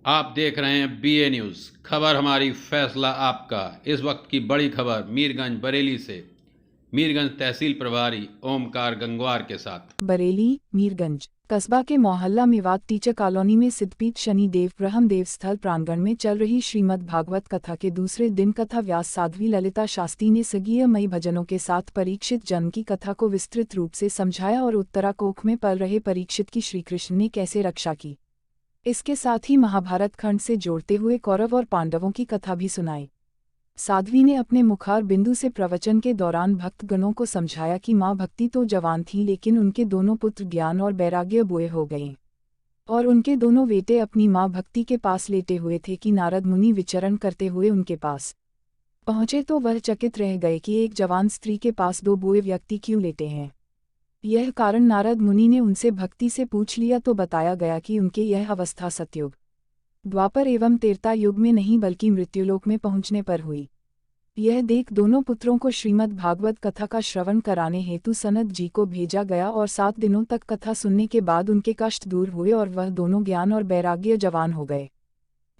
आप देख रहे हैं बीए न्यूज़। खबर हमारी, फैसला आपका। इस वक्त की बड़ी खबर मीरगंज बरेली से। मीरगंज तहसील प्रभारी ओमकार गंगवार के साथ। बरेली मीरगंज कस्बा के मोहल्ला मेवात टीचर कॉलोनी में सिद्धपीठ शनिदेव ब्रह्मदेव स्थल प्रांगण में चल रही श्रीमद् भागवत कथा के दूसरे दिन कथा व्यास साध्वी ललिता शास्त्री ने सगीयमयी भजनों के साथ परीक्षित जन्म की कथा को विस्तृत रूप से समझाया और उत्तरा कोख में पल रहे परीक्षित की श्रीकृष्ण ने कैसे रक्षा की, इसके साथ ही महाभारत खंड से जोड़ते हुए कौरव और पांडवों की कथा भी सुनाई। साध्वी ने अपने मुखार बिंदु से प्रवचन के दौरान भक्तगणों को समझाया कि माँ भक्ति तो जवान थी, लेकिन उनके दोनों पुत्र ज्ञान और वैराग्य बुए हो गए और उनके दोनों बेटे अपनी माँ भक्ति के पास लेटे हुए थे कि नारद मुनि विचरण करते हुए उनके पास पहुँचे तो वह चकित रह गए कि एक जवान स्त्री के पास दो बुए व्यक्ति क्यों लेटे हैं। यह कारण नारद मुनि ने उनसे भक्ति से पूछ लिया तो बताया गया कि उनके यह अवस्था सतयुग, द्वापर एवं त्रेता युग में नहीं बल्कि मृत्युलोक में पहुंचने पर हुई। यह देख दोनों पुत्रों को श्रीमद् भागवत कथा का श्रवण कराने हेतु सनत जी को भेजा गया और 7 दिनों तक कथा सुनने के बाद उनके कष्ट दूर हुए और वह दोनों ज्ञान और वैराग्य जवान हो गए।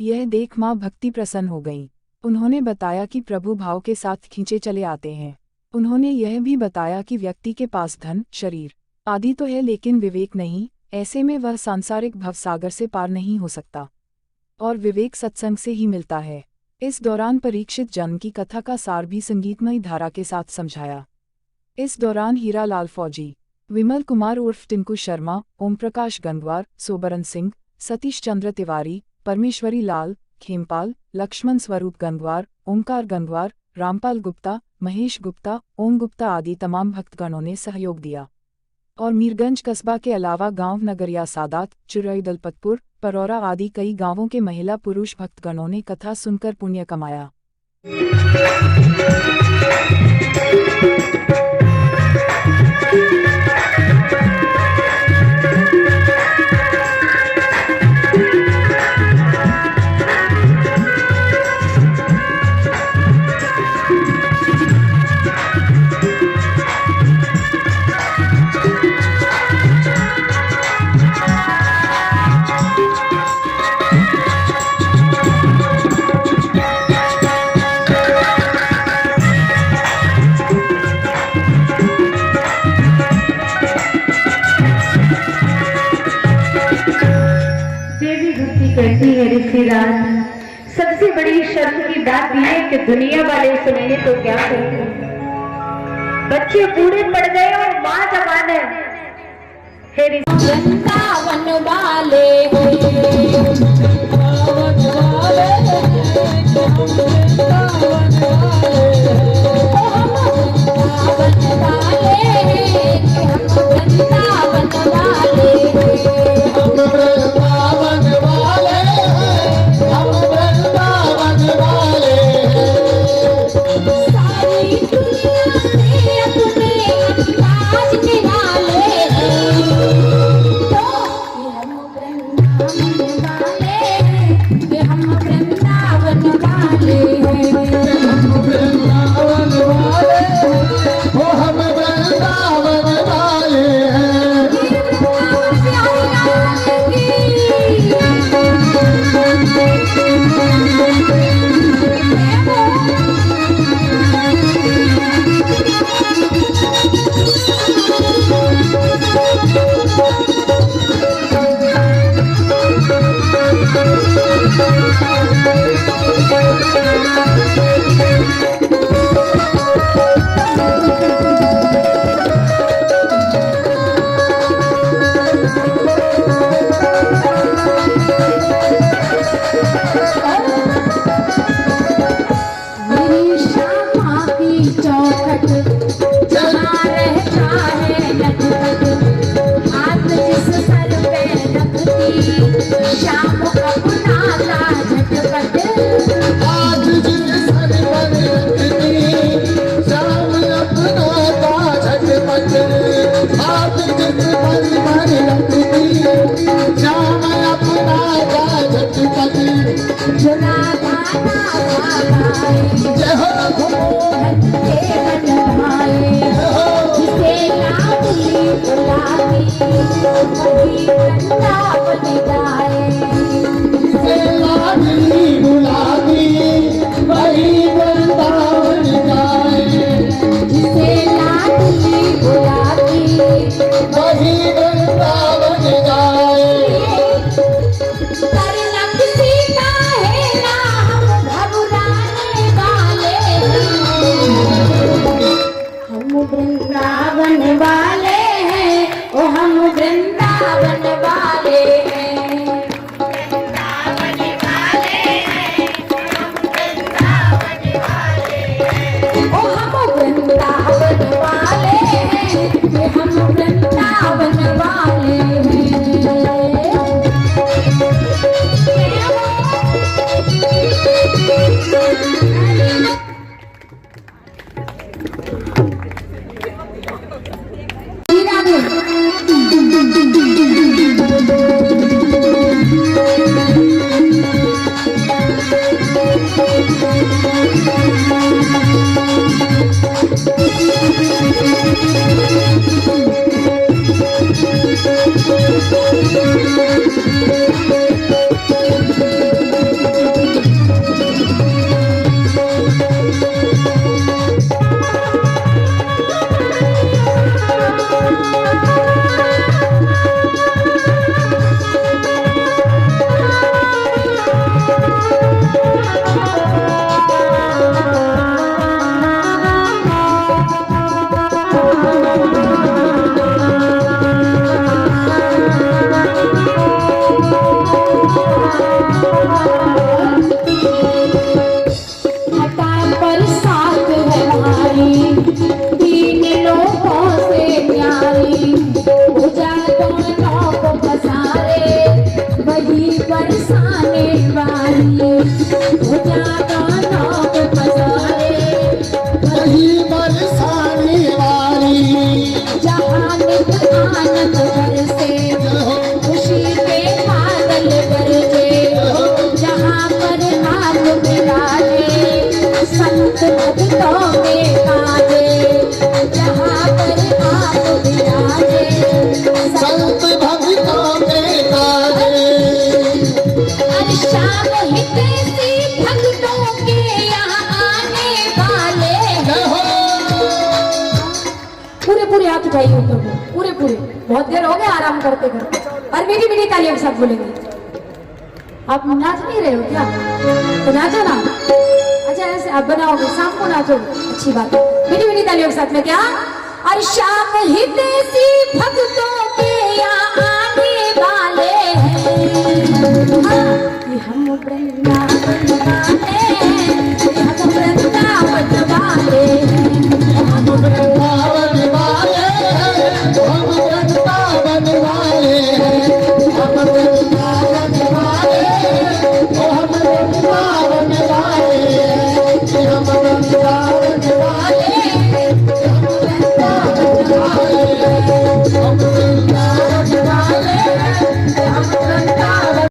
यह देख माँ भक्ति प्रसन्न हो गईं। उन्होंने बताया कि प्रभु भाव के साथ खींचे चले आते हैं। उन्होंने यह भी बताया कि व्यक्ति के पास धन, शरीर आदि तो है लेकिन विवेक नहीं, ऐसे में वह सांसारिक भवसागर से पार नहीं हो सकता और विवेक सत्संग से ही मिलता है। इस दौरान परीक्षित जन्म की कथा का सार भी संगीतमयी धारा के साथ समझाया। इस दौरान हीरा लाल फौजी, विमल कुमार उर्फ टिंकू शर्मा, ओम प्रकाश गंगवार, सोबरन सिंह, सतीश चंद्र तिवारी, परमेश्वरी लाल, खेमपाल, लक्ष्मण स्वरूप गंगवार, ओमकार गंगवार, रामपाल गुप्ता, महेश गुप्ता, ओम गुप्ता आदि तमाम भक्तगणों ने सहयोग दिया और मीरगंज कस्बा के अलावा गांव नगरिया सादात, चुरई दलपतपुर, परौरा आदि कई गांवों के महिला पुरुष भक्तगणों ने कथा सुनकर पुण्य कमाया। कैसी है ऋषिराज। सबसे बड़ी शर्म की बात यह है कि दुनिया वाले सुनेंगे तो क्या करेंगे। बच्चे बूढ़े पड़ गए और माँ जवान है। वृंदावन वाले जिसे घटा पर साथ है भारी, तीन लोगों से प्यारी, पूजा दोनों को पसारे, वही बरसाने वाली, पूजा दोनों को पसारे, वही बरसाने वाली। जहाँ नित आनंद बरसे, खुशी के बादल गरजे, जहाँ पर आप विराजे, संत भक्तों के काजे, जहाँ पर आप विराजे, संत भक्तों के काजे। हर शाम हितैषी भक्तों के यहाँ आने वाले पूरे पूरे हाथ उठाइए ऊपर को, पूरे पूरे। बहुत देर हो गया आराम करते करते, और मीठी मीठी तालियों के साथ बोलेंगे। आप नाच नहीं रहे हो क्या? तो नाचो ना। अच्छा ऐसे आप बनाओगे, शाम को नाचो, अच्छी बात है। मीठी मीठी तालियों के साथ में क्या? और शाम हितैषी भक्तों के यहाँ आने वाले हैं। हाँ, कि हम वृंदावन वाले हैं, हम वृंदावन वाले हैं, हम वृंदावन वाले हैं, हम वृंदावन वाले हैं, हम वृंदावन वाले हैं, हम वृंदावन वाले हैं, हम वृंदावन वाले हैं, हम वृंदावन वाले हैं, हम वृंदावन वाले हैं, हम वृंदावन।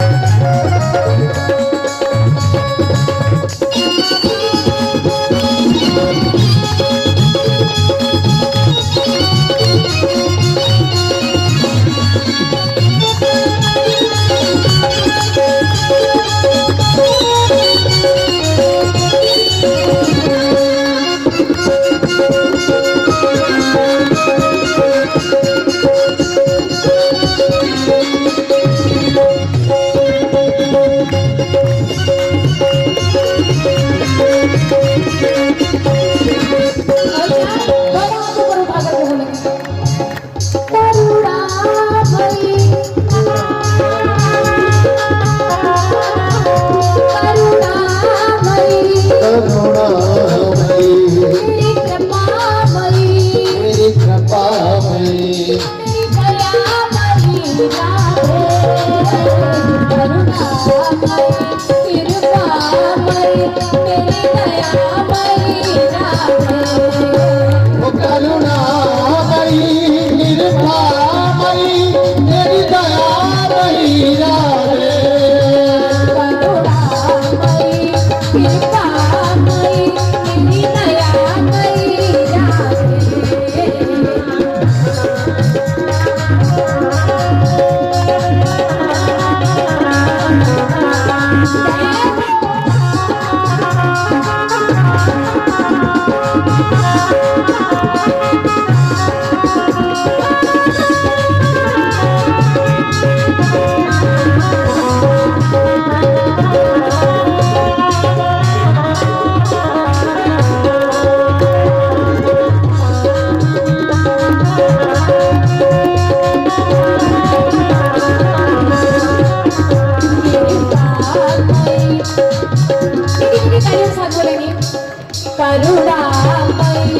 करुणामयी